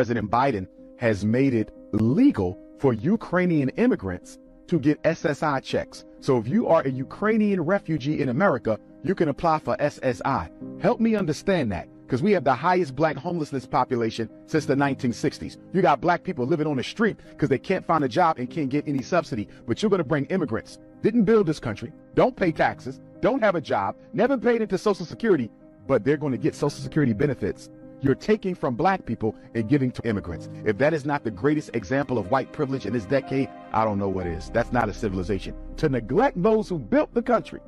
President Biden has made it legal for Ukrainian immigrants to get SSI checks. So if you are a Ukrainian refugee in America, you can apply for SSI. Help me understand that, because we have the highest black homelessness population since the 1960s. You got black people living on the street because they can't find a job and can't get any subsidy. But you're going to bring immigrants, didn't build this country, don't pay taxes, don't have a job, never paid into Social Security, but they're going to get Social Security benefits. You're taking from black people and giving to immigrants. If that is not the greatest example of white privilege in this decade, I don't know what is. That's not a civilization. To neglect those who built the country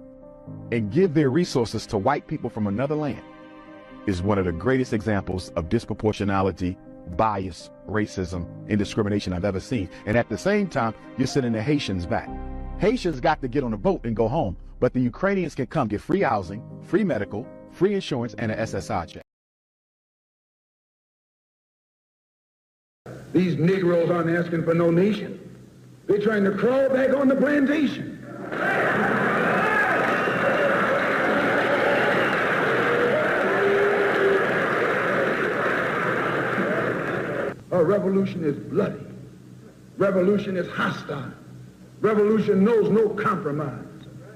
and give their resources to white people from another land is one of the greatest examples of disproportionality, bias, racism, and discrimination I've ever seen. And at the same time, you're sending the Haitians back. Haitians got to get on a boat and go home, but the Ukrainians can come get free housing, free medical, free insurance, and an SSI check. These Negroes aren't asking for no nation. They're trying to crawl back on the plantation. A revolution is bloody. Revolution is hostile. Revolution knows no compromise.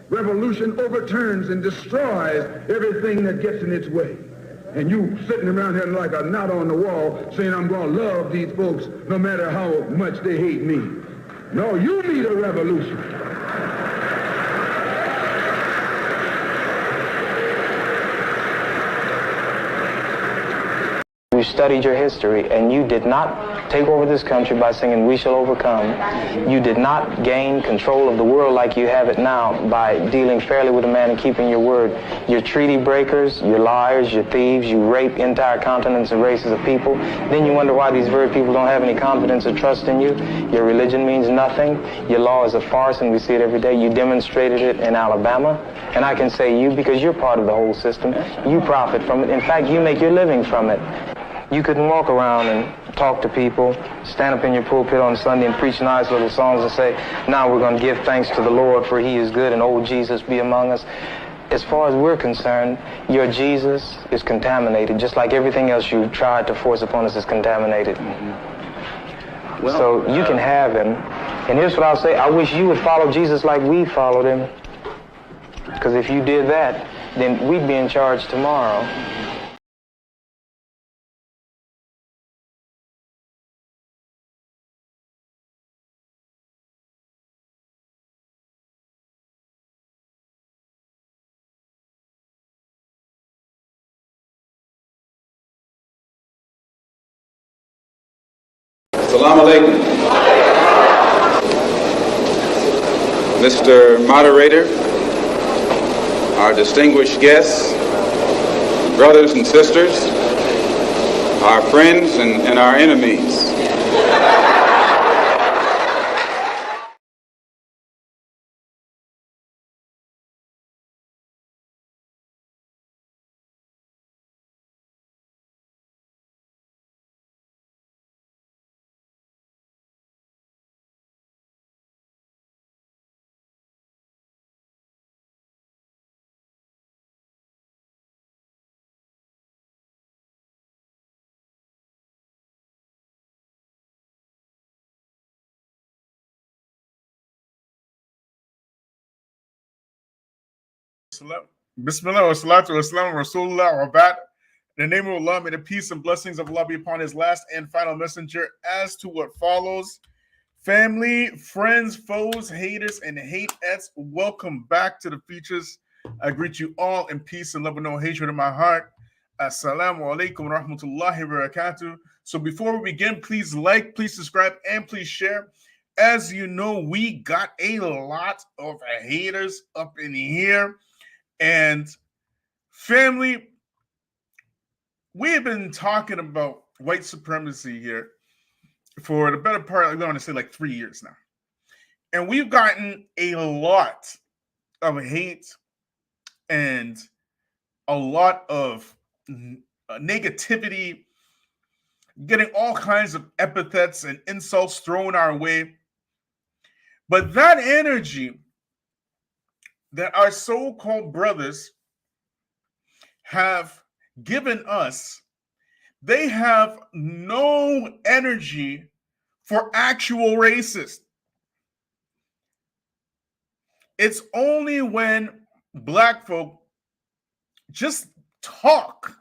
Revolution overturns and destroys everything that gets in its way. And you sitting around here like a knot on the wall saying, I'm going to love these folks no matter how much they hate me. No, you need a revolution. You studied your history, and you did not take over this country by singing "We Shall Overcome." You did not gain control of the world like you have it now by dealing fairly with a man and keeping your word. You're treaty breakers, you're liars, you're thieves, you rape entire continents and races of people. Then you wonder why these very people don't have any confidence or trust in you. Your religion means nothing. Your law is a farce, and we see it every day. You demonstrated it in Alabama, and I can say you because you're part of the whole system. You profit from it. In fact, you make your living from it. You couldn't walk around and talk to people, stand up in your pulpit on Sunday and preach nice little songs and say, now we're going to give thanks to the Lord for he is good and old Jesus be among us. As far as we're concerned, your Jesus is contaminated, just like everything else you tried to force upon us is contaminated. Well, so you can have him. And here's what I'll say. I wish you would follow Jesus like we followed him. Because if you did that, then we'd be in charge tomorrow. Salaam Alaikum. Mr. Moderator, our distinguished guests, brothers and sisters, our friends and our enemies. Bismillah wa salatu wa salam Rasulullah wa ba'd. In the name of Allah, may the peace and blessings of Allah be upon his last and final messenger. As to what follows, family, friends, foes, haters, and hateettes, welcome back to the Feachaz. I greet you all in peace and love with no hatred in my heart. Assalamu alaikum wa rahmatullahi wa barakatuh. So before we begin, please like, please subscribe, and please share. As you know, we got a lot of haters up in here. And family, we have been talking about white supremacy here for the better part, I want to say like 3 years now. And we've gotten a lot of hate and a lot of negativity, getting all kinds of epithets and insults thrown our way. But that energy that our so-called brothers have given us They have no energy for actual racists. It's only when black folk just talk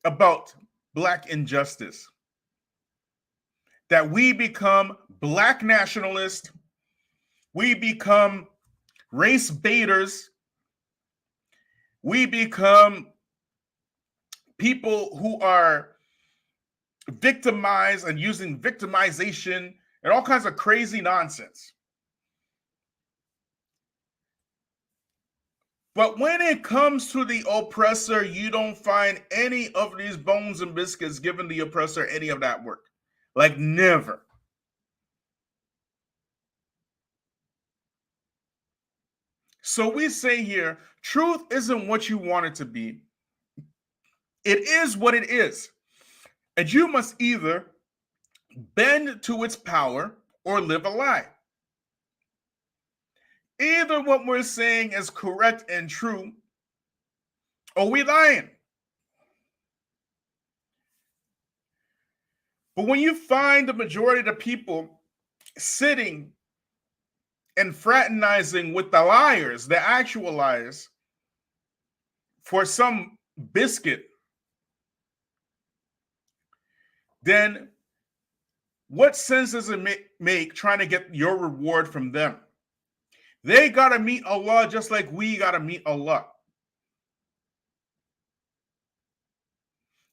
about black injustice that we become black nationalists, we become race baiters, we become people who are victimized and using victimization and all kinds of crazy nonsense. But when it comes to the oppressor, you don't find any of these bones and biscuits giving the oppressor any of that work. Like, never. So we say here, truth isn't what you want it to be. It is what it is. And you must either bend to its power or live a lie. Either what we're saying is correct and true, or we lying. But when you find the majority of the people sitting and fraternizing with the liars, the actual liars, for some biscuit, then what sense does it make trying to get your reward from them? They got to meet Allah just like we got to meet Allah.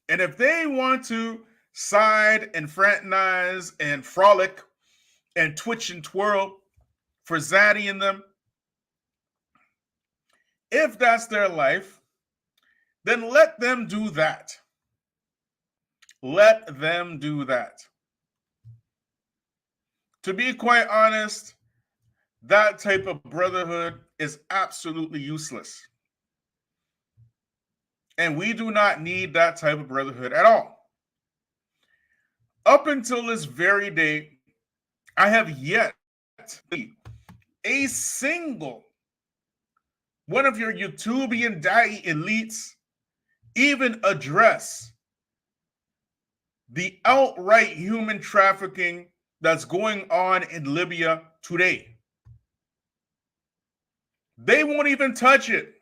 And if they want to side and fraternize and frolic and twitch and twirl for Zaddy and them, if that's their life, then let them do that. Let them do that. To be quite honest, that type of brotherhood is absolutely useless. And we do not need that type of brotherhood at all. Up until this very day, I have yet to see a single one of your YouTubian Da'i elites even address the outright human trafficking that's going on in Libya today. They won't even touch it.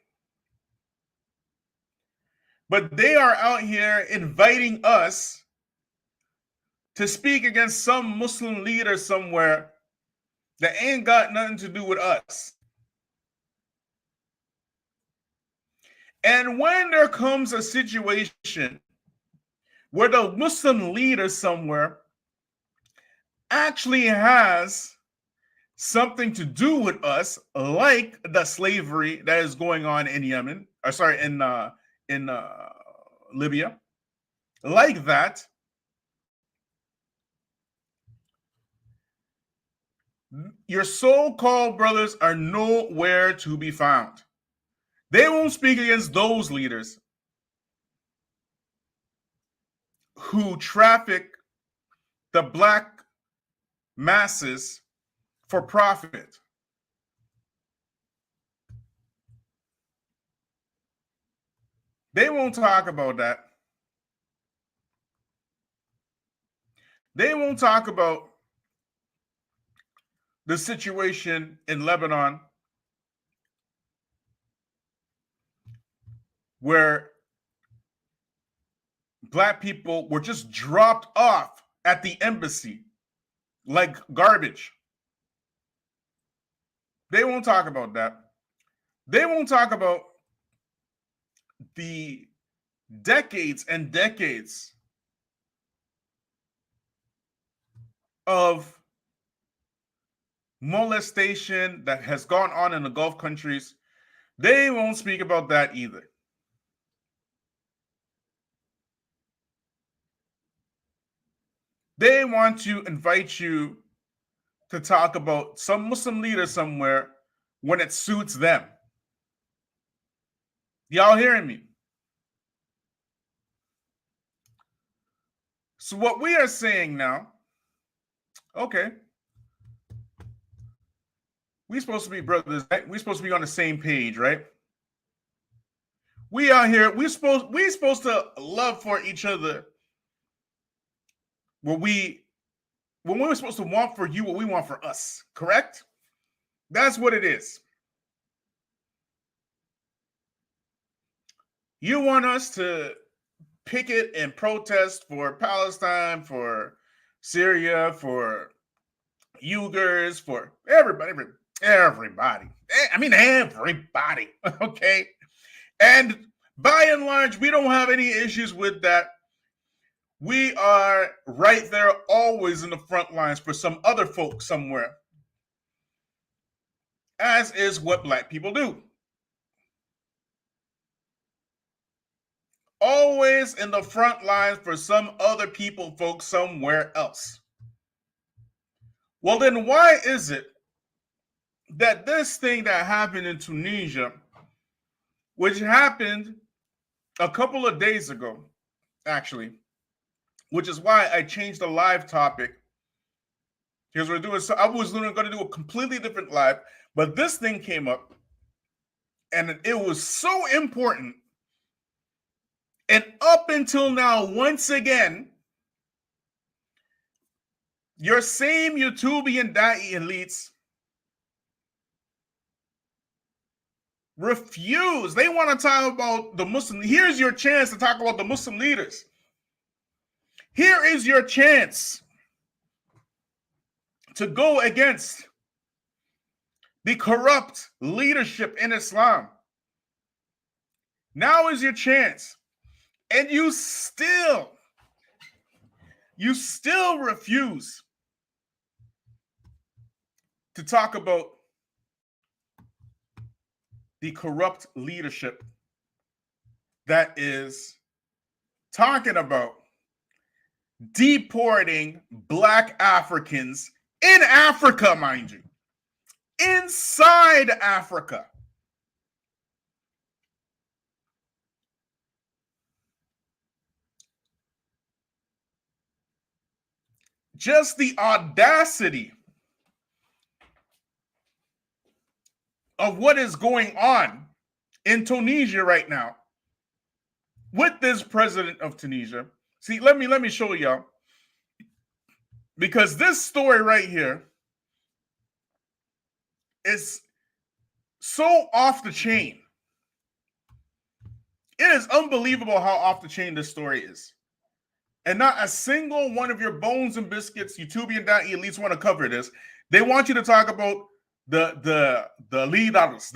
But they are out here inviting us to speak against some Muslim leader somewhere that ain't got nothing to do with us. And when there comes a situation where the Muslim leader somewhere actually has something to do with us, like the slavery that is going on in Yemen, in Libya, like that, your so-called brothers are nowhere to be found. They won't speak against those leaders who traffic the black masses for profit. They won't talk about that. They won't talk about the situation in Lebanon where black people were just dropped off at the embassy like garbage. They won't talk about that. They won't talk about the decades and decades of molestation that has gone on in the Gulf countries. They won't speak about that either. They want to invite you to talk about some Muslim leader somewhere when it suits them. Y'all hearing me? So what we are saying now, okay, we're supposed to be brothers, right? We're supposed to be on the same page, right? We out here, we're supposed to love for each other. When we're supposed to want for you what we want for us, correct? That's what it is. You want us to picket and protest for Palestine, for Syria, for Uyghurs, for everybody. I mean, everybody, okay? And by and large, we don't have any issues with that. We are right there always in the front lines for some other folk somewhere, as is what black people do. Always in the front lines for some other people, folks somewhere else. Well, then why is it that this thing that happened in Tunisia, which happened a couple of days ago, actually, which is why I changed the live topic, because we're doing, so I was going to do a completely different live, but this thing came up, and it was so important. And up until now, once again, your same YouTubian Da'i elites refuse. They want to talk about the Muslim. Here's your chance to talk about the Muslim leaders. Here is your chance to go against the corrupt leadership in Islam. Now is your chance. And you still refuse to talk about the corrupt leadership that is talking about deporting Black Africans in Africa, mind you, inside Africa. Just the audacity of what is going on in Tunisia right now with this president of Tunisia. See, let me show y'all, because this story right here is so off the chain. It is unbelievable how off the chain this story is. And not a single one of your bones and biscuits, YouTubian elites want to cover this. They want you to talk about the leaders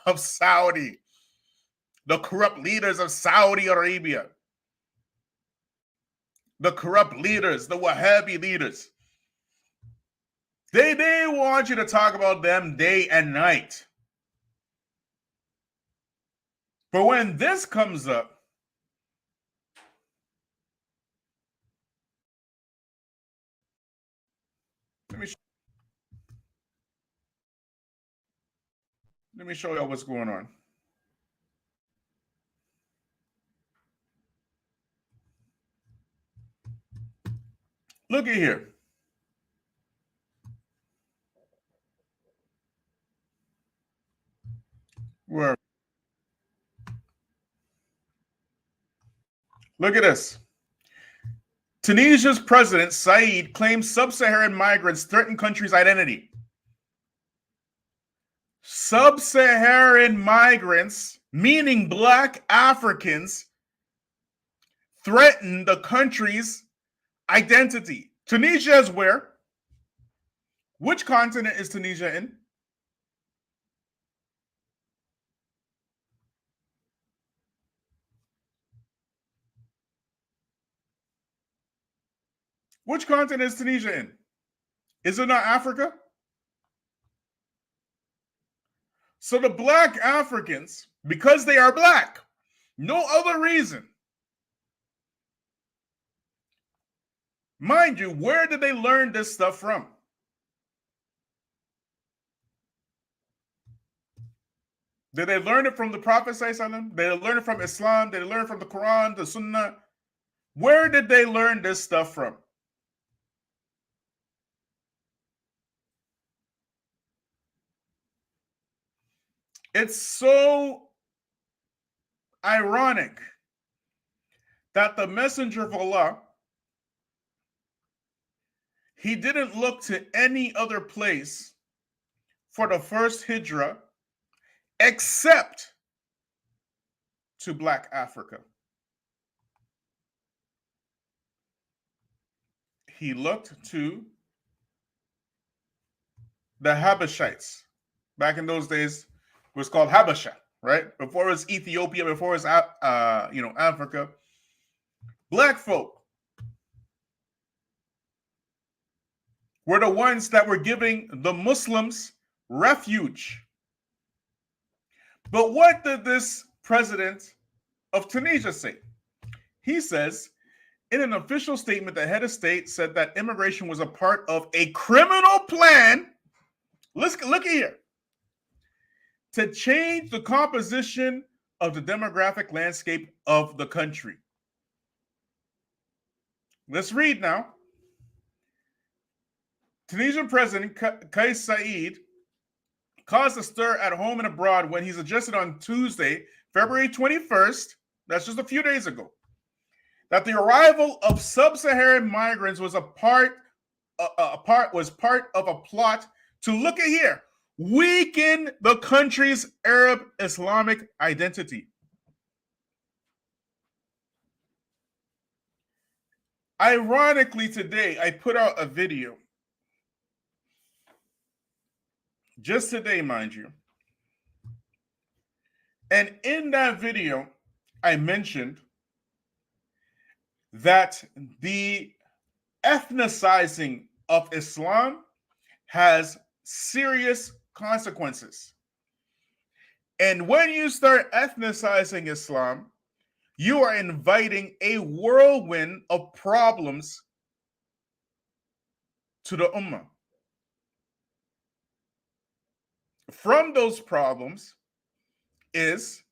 of Saudi, the corrupt leaders of Saudi Arabia, the corrupt leaders, the Wahhabi leaders. They want you to talk about them day and night. But when this comes up, let me show y'all what's going on. Look at here. Where? Look at this. Tunisia's president, Said, claims sub-Saharan migrants threaten country's identity. Sub-Saharan migrants, meaning Black Africans, threaten the country's identity. Tunisia is where? Which continent is Tunisia in? Which continent is Tunisia in? Is it not Africa? So the Black Africans, because they are Black, no other reason. Mind you, where did they learn this stuff from? Did they learn it from the Prophet ﷺ? Did they learn it from Islam? Did they learn it from the Quran, the Sunnah? Where did they learn this stuff from? It's so ironic that the messenger of Allah, he didn't look to any other place for the first hijrah except to Black Africa. He looked to the Habashites. Back in those days, it was called Habasha, right? Before it was Ethiopia, before it was Africa. Black folk were the ones that were giving the Muslims refuge. But what did this president of Tunisia say? He says, in an official statement, the head of state said that immigration was a part of a criminal plan. Look at here. To change the composition of the demographic landscape of the country. Let's read now. Tunisian President Kais Saied caused a stir at home and abroad when he suggested on Tuesday, February 21st, that's just a few days ago, that the arrival of sub-Saharan migrants was part of a plot to, look at here, weaken the country's Arab Islamic identity. Ironically, today I put out a video, just today, mind you, and in that video I mentioned that the ethnicizing of Islam has serious consequences. And when you start ethnicizing Islam, you are inviting a whirlwind of problems to the Ummah. From those problems is,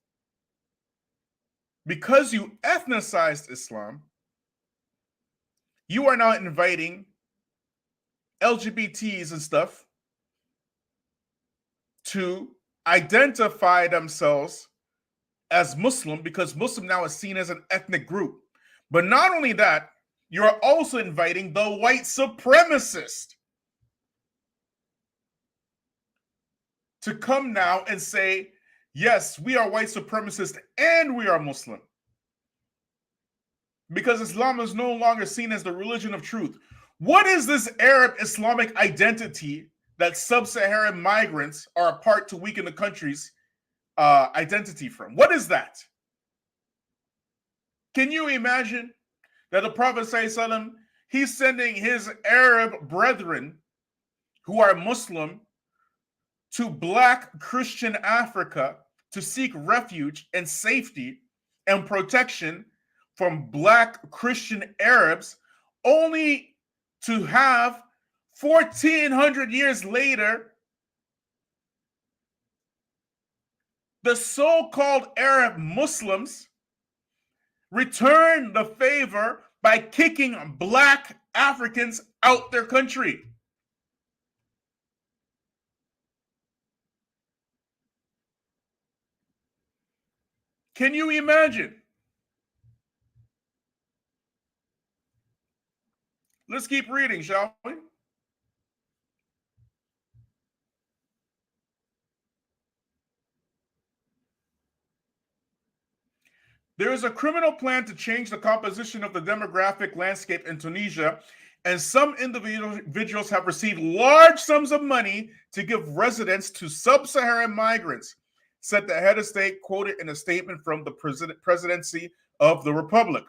because you ethnicized Islam, you are now inviting LGBTs and stuff to identify themselves as Muslim, because Muslim now is seen as an ethnic group. But not only that, you're also inviting the white supremacist to come now and say, yes, we are white supremacists and we are Muslim. Because Islam is no longer seen as the religion of truth. What is this Arab Islamic identity that sub-Saharan migrants are a part to weaken the country's identity from? What is that? Can you imagine that the Prophet ﷺ, he's sending his Arab brethren who are Muslim to Black Christian Africa to seek refuge and safety and protection from Black Christian Arabs, only to have 1,400 years later the so-called Arab Muslims return the favor by kicking Black Africans out their country? Can you imagine? Let's keep reading, shall we? There is a criminal plan to change the composition of the demographic landscape in Tunisia, and some individuals have received large sums of money to give residence to sub-Saharan migrants, said the head of state, quoted in a statement from the presidency of the Republic.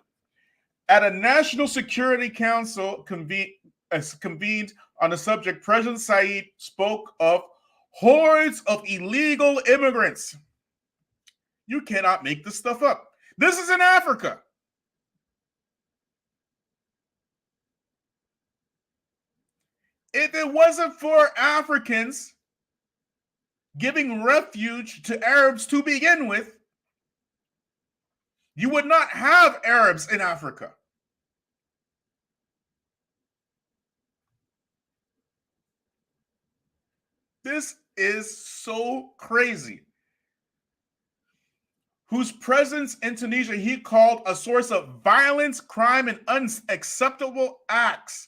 At a National Security Council convened on the subject, President Saied spoke of hordes of illegal immigrants. You cannot make this stuff up. This is in Africa. If it wasn't for Africans giving refuge to Arabs to begin with, you would not have Arabs in Africa. This is so crazy. whose presence in Tunisia he called a source of violence, crime, and unacceptable acts,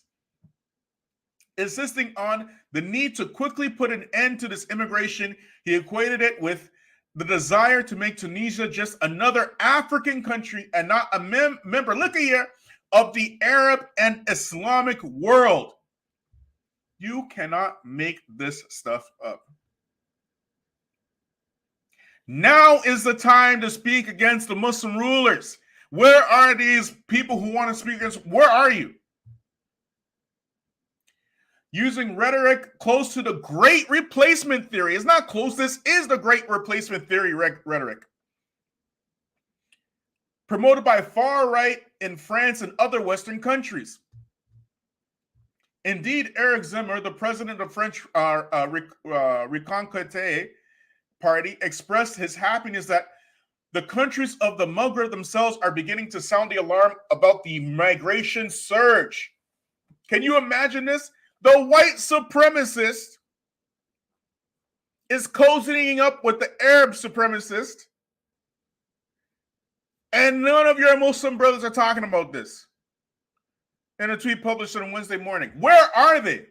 insisting on the need to quickly put an end to this immigration. He equated it with the desire to make Tunisia just another African country and not a member, look at here, of the Arab and Islamic world. You cannot make this stuff up. Now is the time to speak against the Muslim rulers. Where are these people who want to speak against? Where are you? Using rhetoric close to the Great Replacement Theory. It's not close. This is the Great Replacement Theory rhetoric. Promoted by far right in France and other Western countries. Indeed, Eric Zemmour, the president of French Reconquête Party, expressed his happiness that the countries of the Maghreb themselves are beginning to sound the alarm about the migration surge. Can you imagine this? The white supremacist is cozying up with the Arab supremacist, and none of your Muslim brothers are talking about this. In a tweet published on Wednesday morning. Where are they?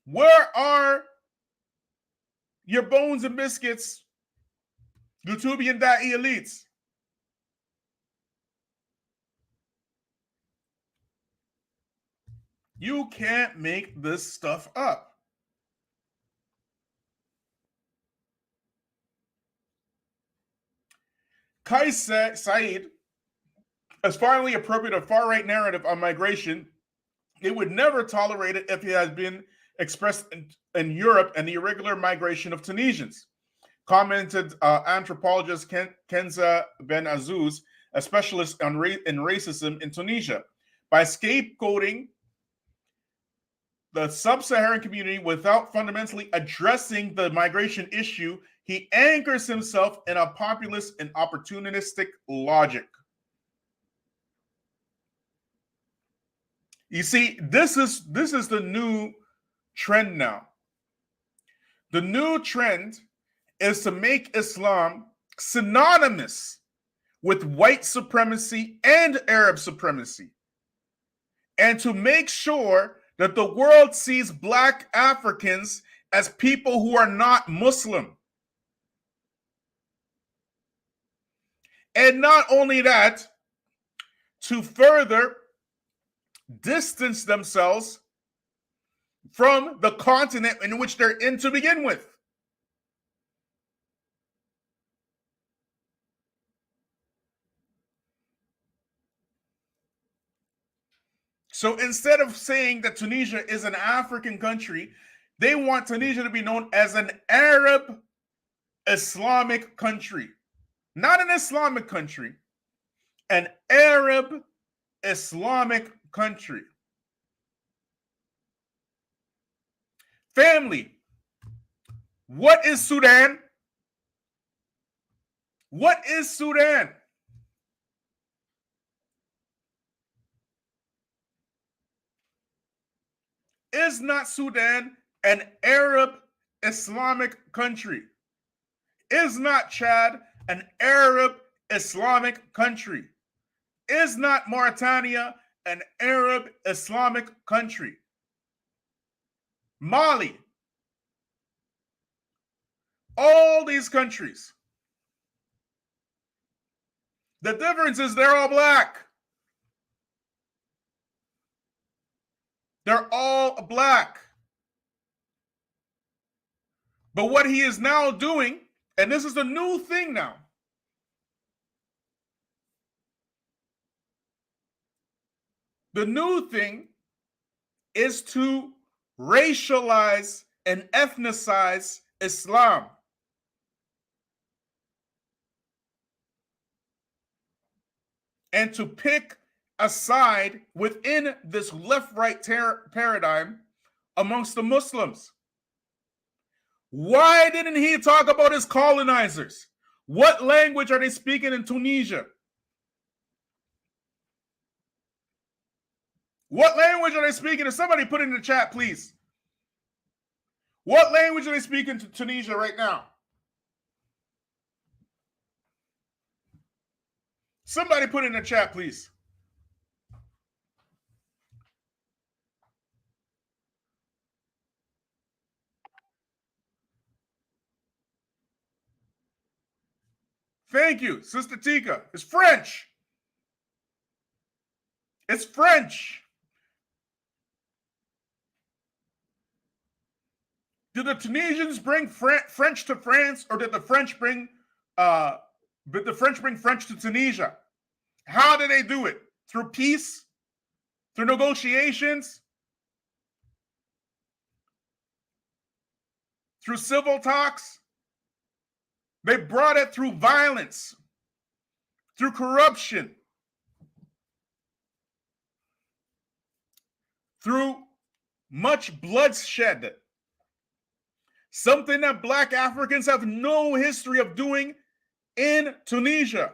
Where are your bones and biscuits, YouTubian da'i elites? You can't make this stuff up. Qais Said has finally appropriated a far-right narrative on migration. It would never tolerate it if it had been expressed in Europe and the irregular migration of Tunisians, commented anthropologist Kenza Ben Azouz, a specialist in racism in Tunisia. By scapegoating the sub-Saharan community without fundamentally addressing the migration issue, he anchors himself in a populist and opportunistic logic. You see, this is the new trend now. The new trend is to make Islam synonymous with white supremacy and Arab supremacy, and to make sure that the world sees Black Africans as people who are not Muslim. And not only that, to further distance themselves from the continent in which they're in to begin with. So instead of saying that Tunisia is an African country, they want Tunisia to be known as an Arab Islamic country. Not an Islamic country, an Arab Islamic country. Family, what is Sudan? What is Sudan? Is not Sudan an Arab Islamic country? Is not Chad an Arab Islamic country? Is not Mauritania an Arab Islamic country? Mali, all these countries. The difference is they're all Black. They're all Black. But what he is now doing, and this is the new thing now, the new thing is to racialize and ethnicize Islam. And to pick a side within this left-right paradigm amongst the Muslims. Why didn't he talk about his colonizers? What language are they speaking in Tunisia? What language are they speaking? If somebody put it in the chat, please. What language are they speaking to Tunisia right now? Somebody put in the chat, please. Thank you, Sister Tika. It's French. It's French. Did the Tunisians bring French to France, or did the French bring French to Tunisia? How did they do it? Through peace? Through negotiations? Through civil talks? They brought it through violence, through corruption, through much bloodshed. Something that Black Africans have no history of doing in Tunisia.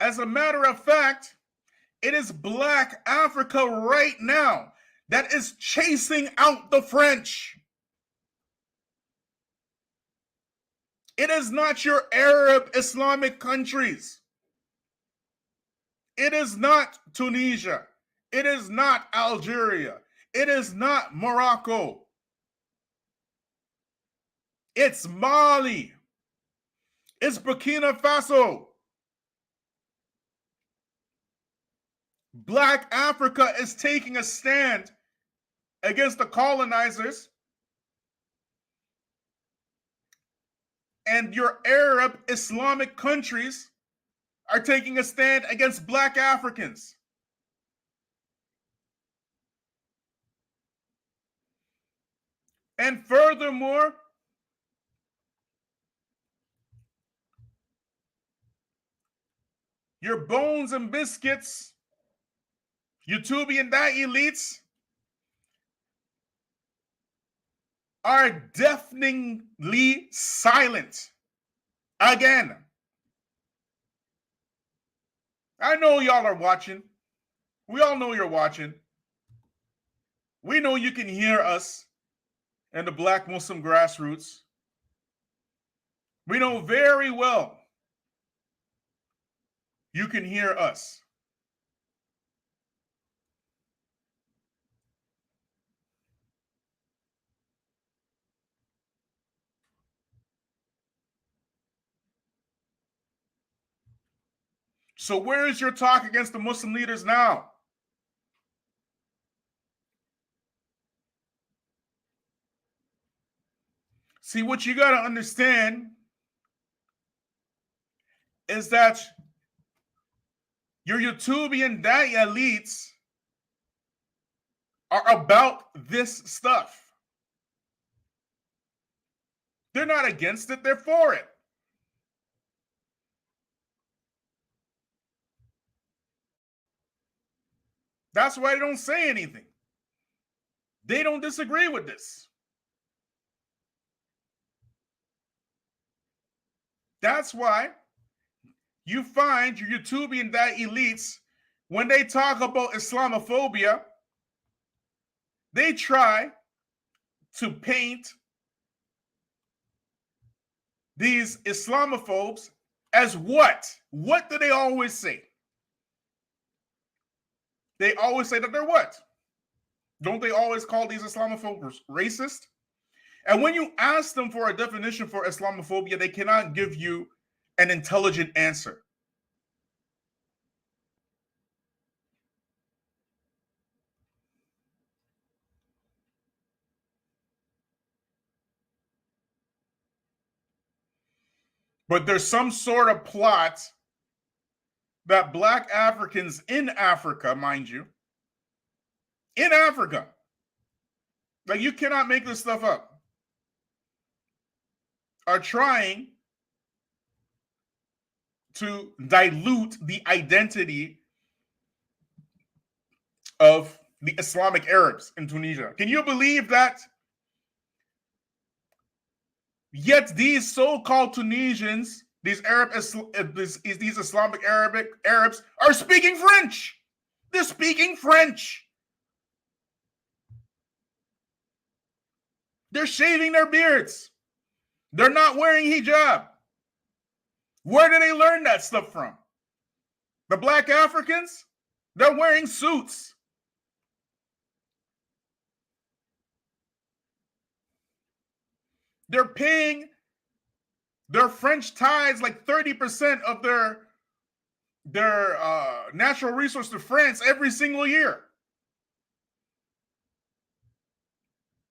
As a matter of fact, it is Black Africa right now that is chasing out the French. It is not your Arab Islamic countries. It is not Tunisia. It is not Algeria. It is not Morocco. It's Mali. It's Burkina Faso. Black Africa is taking a stand against the colonizers, and your Arab Islamic countries are taking a stand against Black Africans. And furthermore, your bones and biscuits, YouTubian that elites are deafeningly silent. Again. I know y'all are watching. We all know you're watching. We know you can hear us and the Black Muslim grassroots. We know very well you can hear us. So where is your talk against the Muslim leaders now? See, what you got to understand is that your YouTubian Dai elites are about this stuff. They're not against it, they're for it. That's why they don't say anything. They don't disagree with this. That's why you find your YouTubian elites, when they talk about Islamophobia, they try to paint these Islamophobes as what? What do they always say? They always say that they're what? Don't they always call these Islamophobes racist? And when you ask them for a definition for Islamophobia, they cannot give you an intelligent answer. But there's some sort of plot that Black Africans in Africa, mind you, in Africa, like you cannot make this stuff up, are trying to dilute the identity of the Islamic Arabs in Tunisia. Can you believe that? Yet these so-called Tunisians, these Islamic Arabs are speaking French. They're speaking French. They're shaving their beards. They're not wearing hijab. Where do they learn that stuff from? The black Africans? They're wearing suits. They're paying their French tithes like 30% of their natural resource to France every single year.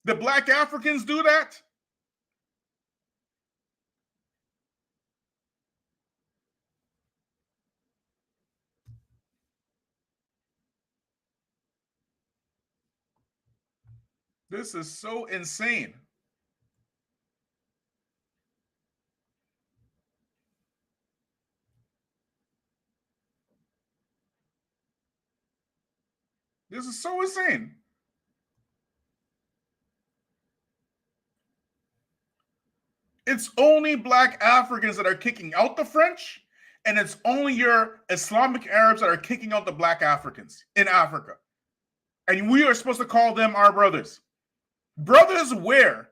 The black Africans do that? This is so insane. This is so insane. It's only black Africans that are kicking out the French, and it's only your Islamic Arabs that are kicking out the black Africans in Africa. And we are supposed to call them our brothers. Brothers where?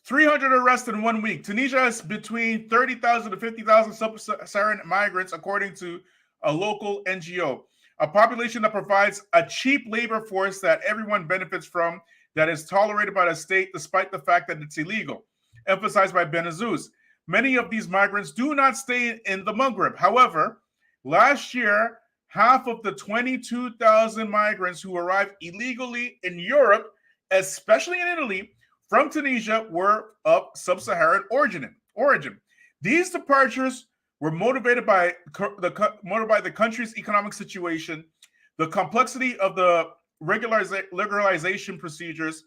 300 arrests in 1 week. Tunisia has between 30,000 to 50,000 sub-Saharan migrants, according to a local NGO. A population that provides a cheap labor force that everyone benefits from, that is tolerated by the state despite the fact that it's illegal, emphasized by Benazouz. Many of these migrants do not stay in the Maghreb. However, last year, half of the 22,000 migrants who arrived illegally in Europe, especially in Italy, from Tunisia were of sub-Saharan origin. These departures were motivated by the country's economic situation, the complexity of the regularization procedures,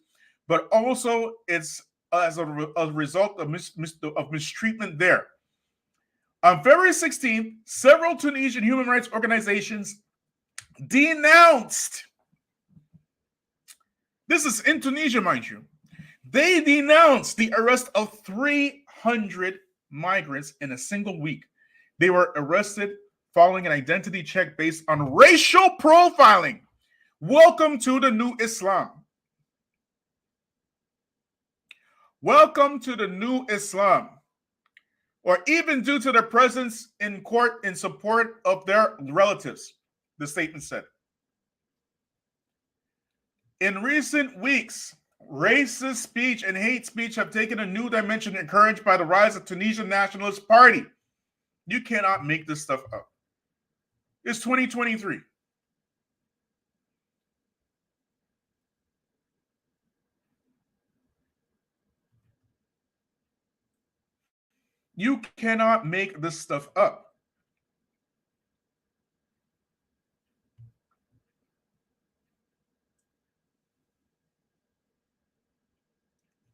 but also it's as a result of mistreatment there. On February 16th, several Tunisian human rights organizations denounced, this is in Tunisia, mind you, they denounced the arrest of 300 migrants in a single week. They were arrested following an identity check based on racial profiling. Welcome to the new Islam. Welcome to the new Islam. Or even due to their presence in court in support of their relatives, the statement said. In recent weeks, racist speech and hate speech have taken a new dimension encouraged by the rise of Tunisian Nationalist Party. You cannot make this stuff up. It's 2023. You cannot make this stuff up.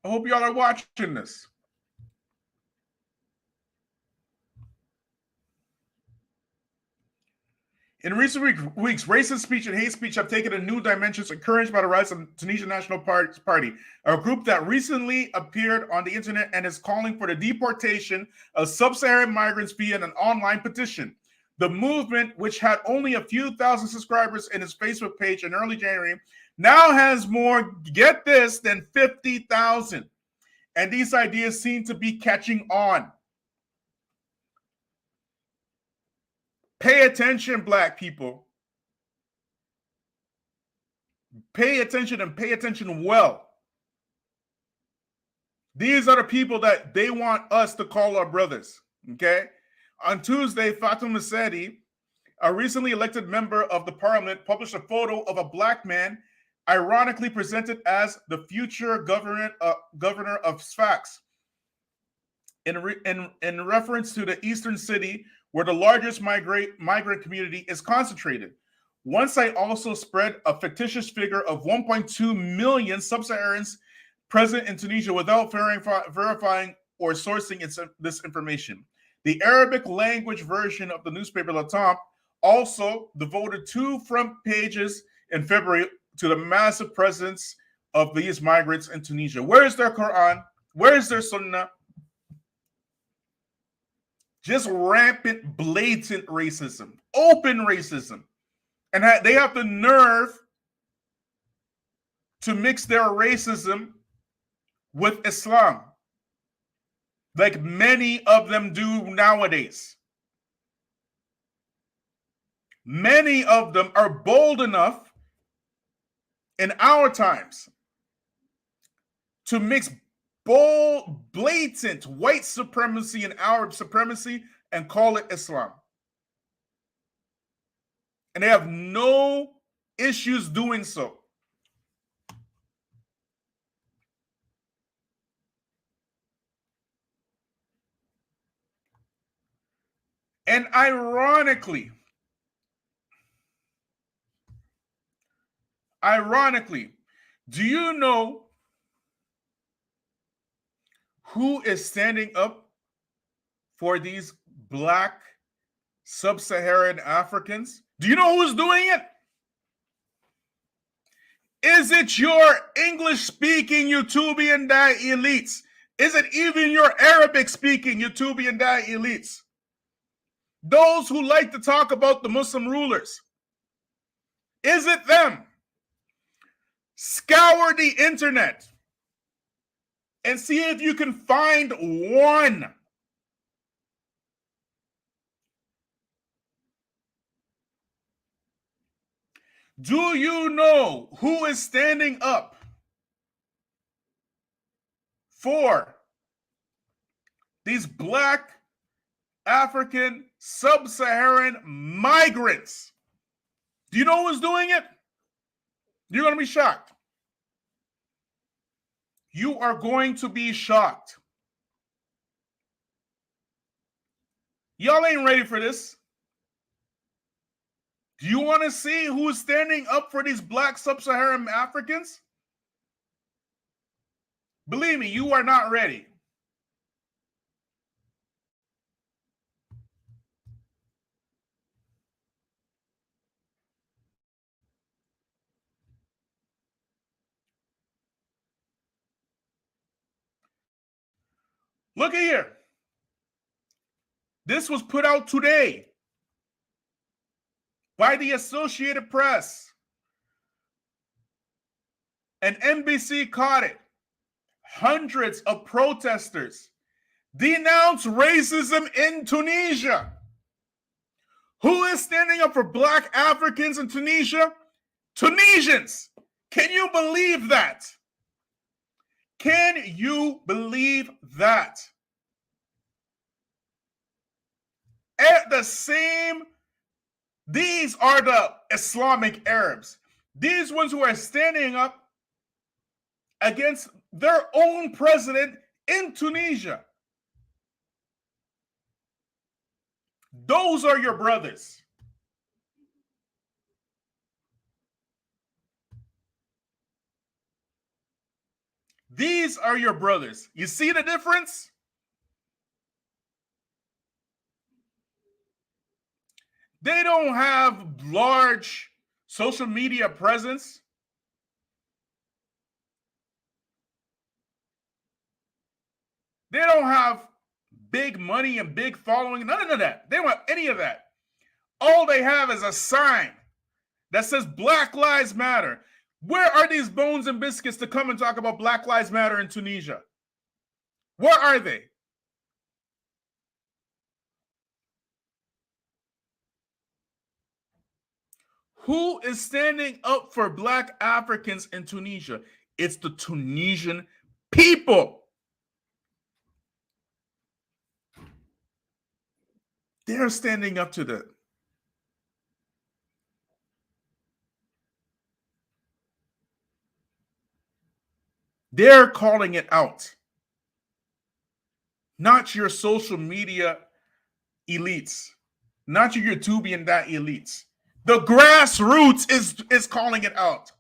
I hope y'all are watching this. In recent weeks, racist speech and hate speech have taken a new dimension encouraged by the rise of the Tunisian National Party, a group that recently appeared on the internet and is calling for the deportation of sub-Saharan migrants via an online petition. The movement, which had only a few thousand subscribers in its Facebook page in early January, now has more, get this, than 50,000. And these ideas seem to be catching on. Pay attention, black people. Pay attention and pay attention well. These are the people that they want us to call our brothers, okay? On Tuesday, Fatima Sedi, a recently elected member of the parliament, published a photo of a black man ironically presented as the future governor of Sfax in reference to the eastern city where the largest migrant community is concentrated. One site also spread a fictitious figure of 1.2 million sub-Saharans present in Tunisia without verifying or sourcing this information. The Arabic language version of the newspaper La Temps also devoted 2 front pages in February to the massive presence of these migrants in Tunisia. Where is their Quran? Where is their Sunnah? Just rampant, blatant racism, open racism. And they have the nerve to mix their racism with Islam, like many of them do nowadays. Many of them are bold enough in our times to mix bold, blatant white supremacy and Arab supremacy and call it Islam. And they have no issues doing so. And ironically, do you know who is standing up for these black sub-Saharan Africans? Do you know who's doing it? Is it your English-speaking YouTubian elites? Is it even your Arabic-speaking YouTubian elites? Those who like to talk about the Muslim rulers. Is it them? Scour the internet and see if you can find one. Do you know who is standing up for these black African sub-Saharan migrants? Do you know who's doing it? You're going to be shocked. You are going to be shocked. Y'all ain't ready for this. Do you want to see who's standing up for these black sub-Saharan Africans? Believe me, you are not ready. Look at here. This was put out today by the Associated Press. And NBC caught it. Hundreds of protesters denounce racism in Tunisia. Who is standing up for black Africans in Tunisia? Tunisians. Can you believe that? Can you believe that? At the same, these are the Islamic Arabs. These ones who are standing up against their own president in Tunisia. Those are your brothers. These are your brothers. You see the difference? They don't have large social media presence. They don't have big money and big following. None of that. They don't have any of that. All they have is a sign that says Black Lives Matter. Where are these bones and biscuits to come and talk about Black Lives Matter in Tunisia? Where are they? Who is standing up for black Africans in Tunisia? It's the Tunisian people. They're standing up to that. They're calling it out. Not your social media elites. Not your YouTubian elites. The grassroots is calling it out.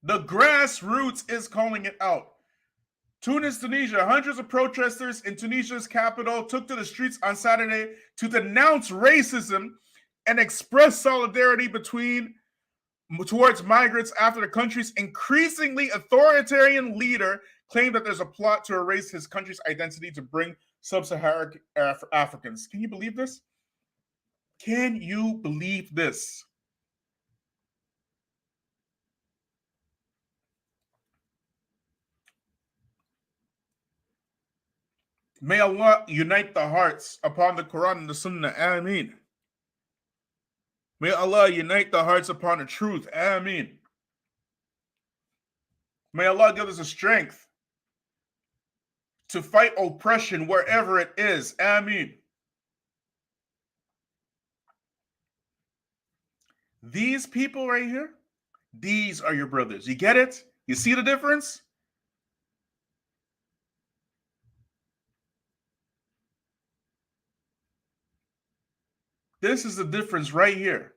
The grassroots is calling it out. Tunis, Tunisia. Hundreds of protesters in Tunisia's capital took to the streets on Saturday to denounce racism and express solidarity towards migrants after the country's increasingly authoritarian leader claimed that there's a plot to erase his country's identity to bring sub-Saharan Africans. Can you believe this? Can you believe this? May Allah unite the hearts upon the Quran and the Sunnah. Ameen. May Allah unite the hearts upon the truth. Ameen. May Allah give us the strength to fight oppression wherever it is. Ameen. These people right here, these are your brothers. You get it? You see the difference? This is the difference right here.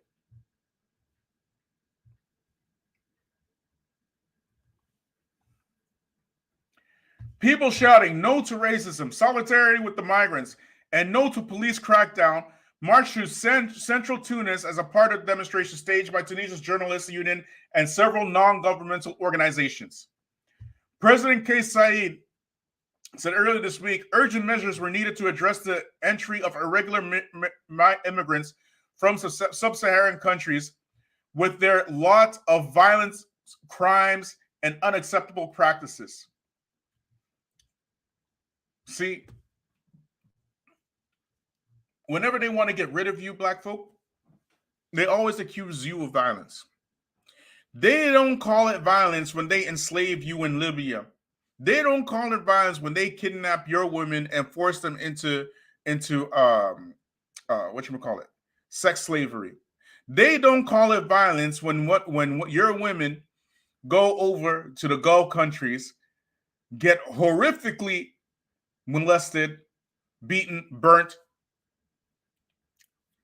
People shouting no to racism, solidarity with the migrants, and no to police crackdown marched through central Tunis as a part of the demonstration staged by Tunisia's Journalists Union and several non-governmental organizations. President Kais Saied said earlier this week, urgent measures were needed to address the entry of irregular immigrants from sub-Saharan countries with their lot of violence, crimes, and unacceptable practices. See, whenever they want to get rid of you, black folk, they always accuse you of violence. They don't call it violence when they enslave you in Libya. They don't call it violence when they kidnap your women and force them into sex slavery. They don't call it violence when your women go over to the Gulf countries, get horrifically molested, beaten, burnt,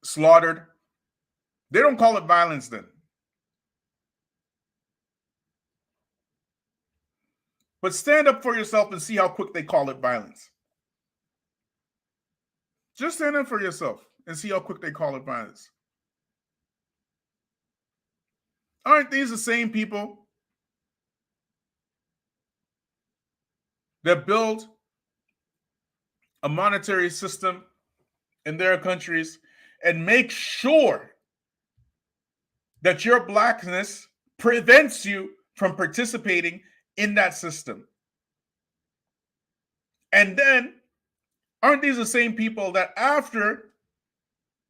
slaughtered. They don't call it violence then. But stand up for yourself and see how quick they call it violence. Just stand up for yourself and see how quick they call it violence. Aren't these the same people that build a monetary system in their countries and make sure that your blackness prevents you from participating in that system? And then, aren't these the same people that after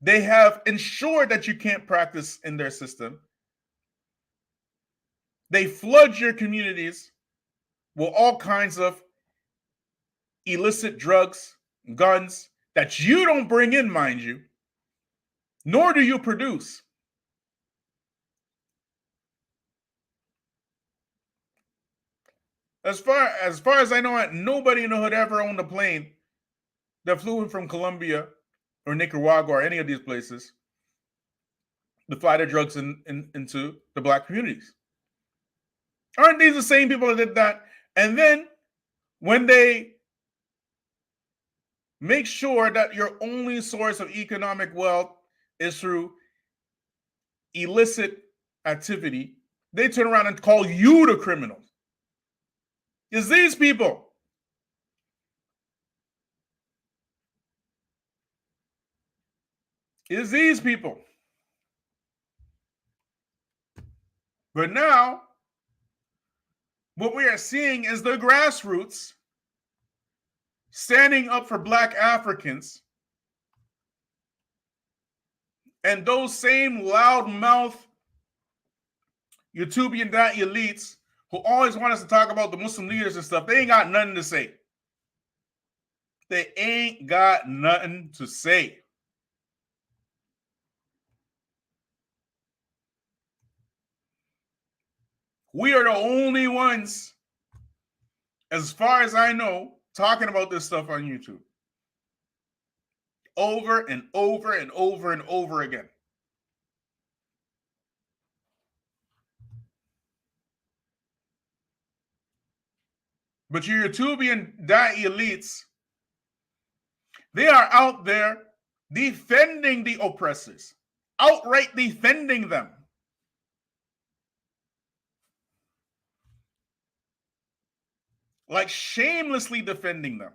they have ensured that you can't practice in their system, they flood your communities with all kinds of illicit drugs, guns that you don't bring in, mind you, nor do you produce? As far as I know, nobody in the hood ever owned a plane that flew in from Colombia or Nicaragua or any of these places to fly their drugs into the black communities. Aren't these the same people that did that? And then when they make sure that your only source of economic wealth is through illicit activity, they turn around and call you the criminals. It's these people. It's these people. But now, what we are seeing is the grassroots standing up for black Africans, and those same loudmouth YouTubian elites who always want us to talk about the Muslim leaders and stuff, they ain't got nothing to say. They ain't got nothing to say. We are the only ones, as far as I know, talking about this stuff on YouTube. Over and over and over and over again. But your YouTubian elites, they are out there defending the oppressors, outright defending them. Like shamelessly defending them.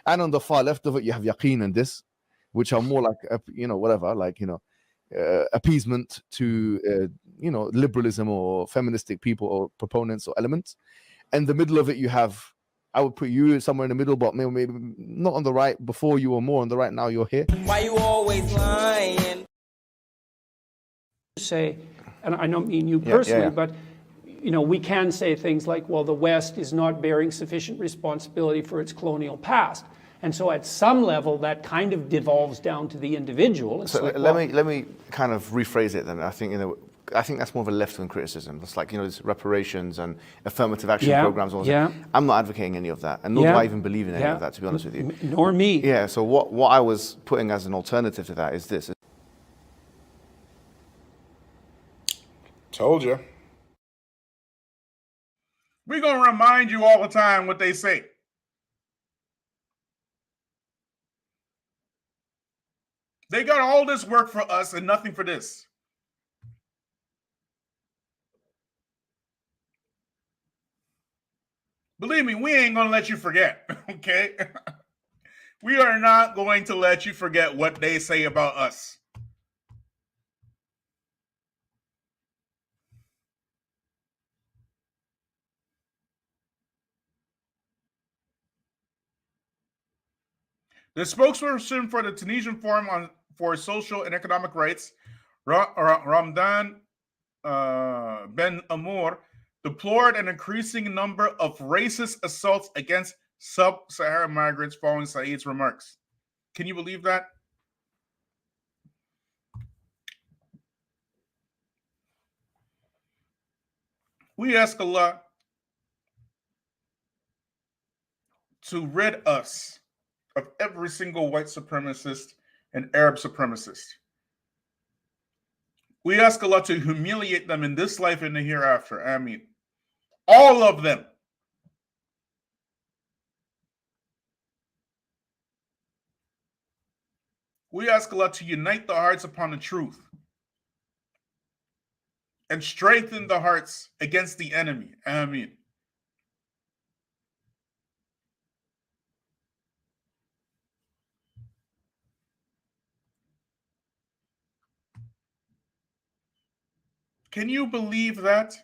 And on the far left of it, you have yaqeen and this, which are more like, whatever, like, appeasement to, liberalism or feministic people or proponents or elements. And the middle of it, you have, I would put you somewhere in the middle, but maybe not on the right. Before you were more on the right, now you're here. Why you always lying? Say, and I don't mean you personally, but we can say things like, well, the West is not bearing sufficient responsibility for its colonial past. And so at some level, that kind of devolves down to the individual. It's so like, let me kind of rephrase it then. I think that's more of a left-wing criticism. It's like, this reparations and affirmative action programs. I'm not advocating any of that, and nor do I even believe in any of that, to be honest with you. Nor me. Yeah, so what I was putting as an alternative to that is this. Told you. We're going to remind you all the time what they say. They got all this work for us and nothing for this. Believe me, we ain't going to let you forget, okay? We are not going to let you forget what they say about us. The spokesperson for the Tunisian Forum for Social and Economic Rights, Ramdan Ben Amour, deplored an increasing number of racist assaults against sub-Saharan migrants following Saeed's remarks. Can you believe that? We ask Allah to rid us of every single white supremacist and Arab supremacist. We ask Allah to humiliate them in this life and the hereafter. Ameen. All of them. We ask Allah to unite the hearts upon the truth and strengthen the hearts against the enemy. Ameen. Can you believe that?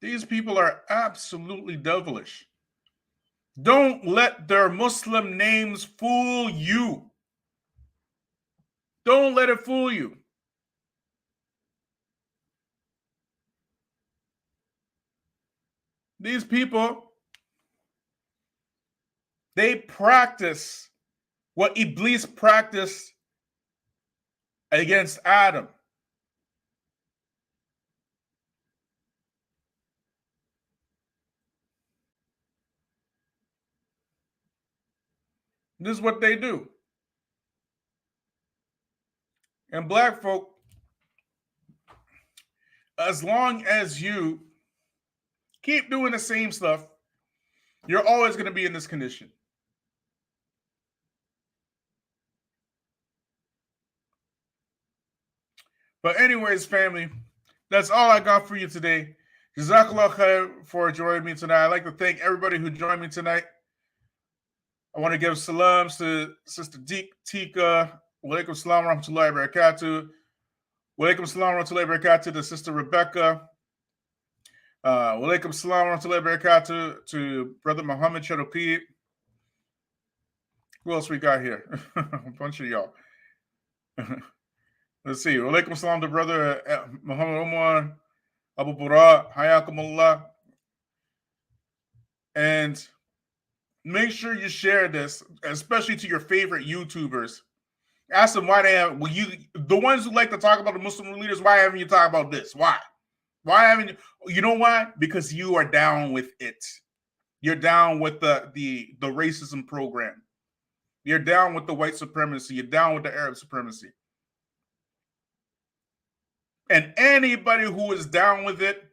These people are absolutely devilish. Don't let their Muslim names fool you. Don't let it fool you. These people, they practice what Iblis practiced against Adam. This is what they do. And black folk, as long as you keep doing the same stuff, you're always going to be in this condition. But anyways, family, that's all I got for you today. Jazakallah khair for joining me tonight. I'd like to thank everybody who joined me tonight. I want to give salams to Sister Tika. Walaikum salam wa rahmatullahi wa barakatuh. Walaikum salam wa rahmatullahi wa barakatuh to Sister Rebecca. Walaikum salam wa rahmatullahi wa barakatuh to Brother Muhammad Charupi. Who else we got here? A bunch of y'all. Let's see. Walaikum salam to Brother Muhammad Omar, Abu Burra, Hayakumullah. And make sure you share this, especially to your favorite YouTubers. Ask them why they have, the ones who like to talk about the Muslim leaders, why haven't you talked about this? Why? Why haven't you know why? Because you are down with it. You're down with the racism program. You're down with the white supremacy. You're down with the Arab supremacy. And anybody who is down with it,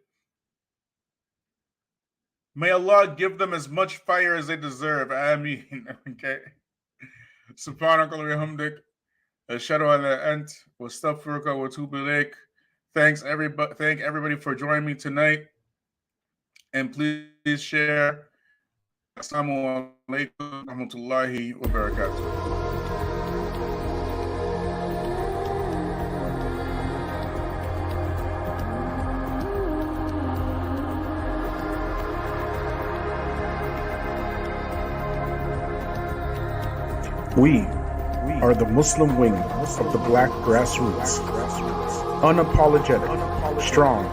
may Allah give them as much fire as they deserve. Ameen. Okay. Subhanakallah wa hamdik. Ashhadu an la ant wa astaghfiruka wa atubu ilaik. Thank everybody for joining me tonight. And please share. Assalamu alaikum wa rahmatullahi wa barakatuh. We are the Muslim wing of the Black grassroots. Unapologetic, strong,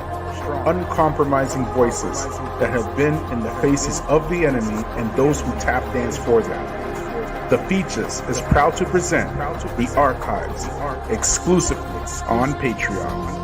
uncompromising voices that have been in the faces of the enemy and those who tap dance for them. The Feachaz is proud to present the archives exclusively on Patreon.